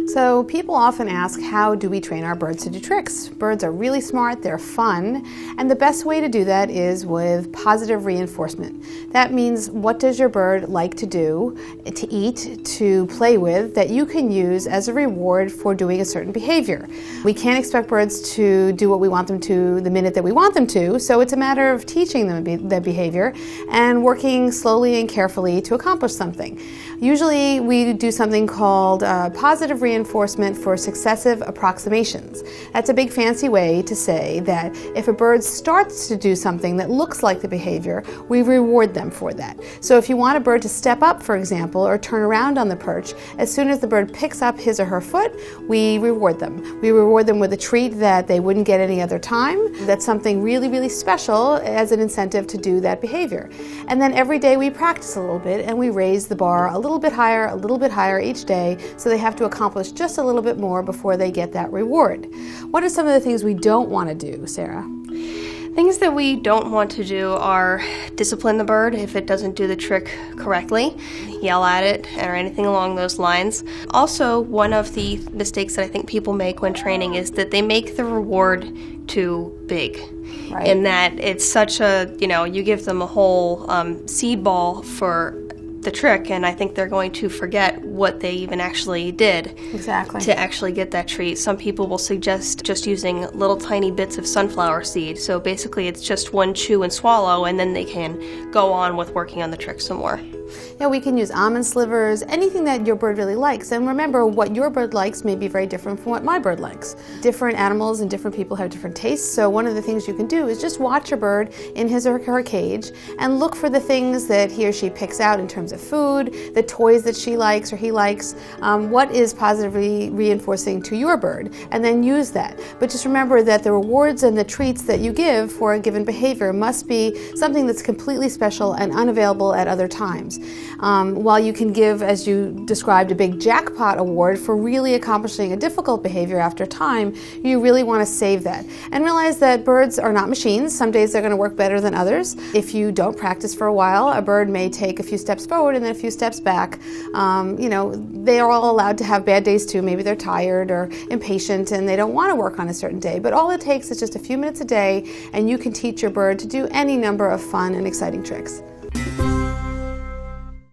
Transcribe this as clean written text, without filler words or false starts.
So people often ask, how do we train our birds to do tricks? Birds are really smart, they're fun, and the best way to do that is with positive reinforcement. That means, what does your bird like to do, to eat, to play with, that you can use as a reward for doing a certain behavior? We can't expect birds to do what we want them to the minute that we want them to, so it's a matter of teaching them that behavior and working slowly and carefully to accomplish something. Usually we do something called positive reinforcement for successive approximations. That's a big fancy way to say that if a bird starts to do something that looks like the behavior, we reward them for that. So if you want a bird to step up, for example, or turn around on the perch, as soon as the bird picks up his or her foot, we reward them. We reward them with a treat that they wouldn't get any other time. That's something really, really special as an incentive to do that behavior. And then every day we practice a little bit and we raise the bar a little bit higher each day, so they have to accomplish just a little bit more before they get that reward. What are some of the things we don't want to do, Sarah? Things that we don't want to do are discipline the bird if it doesn't do the trick correctly, yell at it, or anything along those lines. Also, one of the mistakes that I think people make when training is that they make the reward too big. Right. In that it's such a, you give them a whole seed ball for the trick, and I think they're going to forget what they even actually did. Exactly. To actually get that treat. Some people will suggest just using little tiny bits of sunflower seed. So basically it's just one chew and swallow, and then they can go on with working on the trick some more. Yeah, we can use almond slivers, anything that your bird really likes. And remember, what your bird likes may be very different from what my bird likes. Different animals and different people have different tastes. So one of the things you can do is just watch your bird in his or her cage and look for the things that he or she picks out in terms of food, the toys that she likes or he likes, what is positively reinforcing to your bird, and then use that. But just remember that the rewards and the treats that you give for a given behavior must be something that's completely special and unavailable at other times. While you can give, as you described, a big jackpot award for really accomplishing a difficult behavior after time, you really want to save that. And realize that birds are not machines. Some days they're going to work better than others. If you don't practice for a while, a bird may take a few steps forward and then a few steps back. They are all allowed to have bad days too. Maybe they're tired or impatient and they don't want to work on a certain day. But all it takes is just a few minutes a day, and you can teach your bird to do any number of fun and exciting tricks.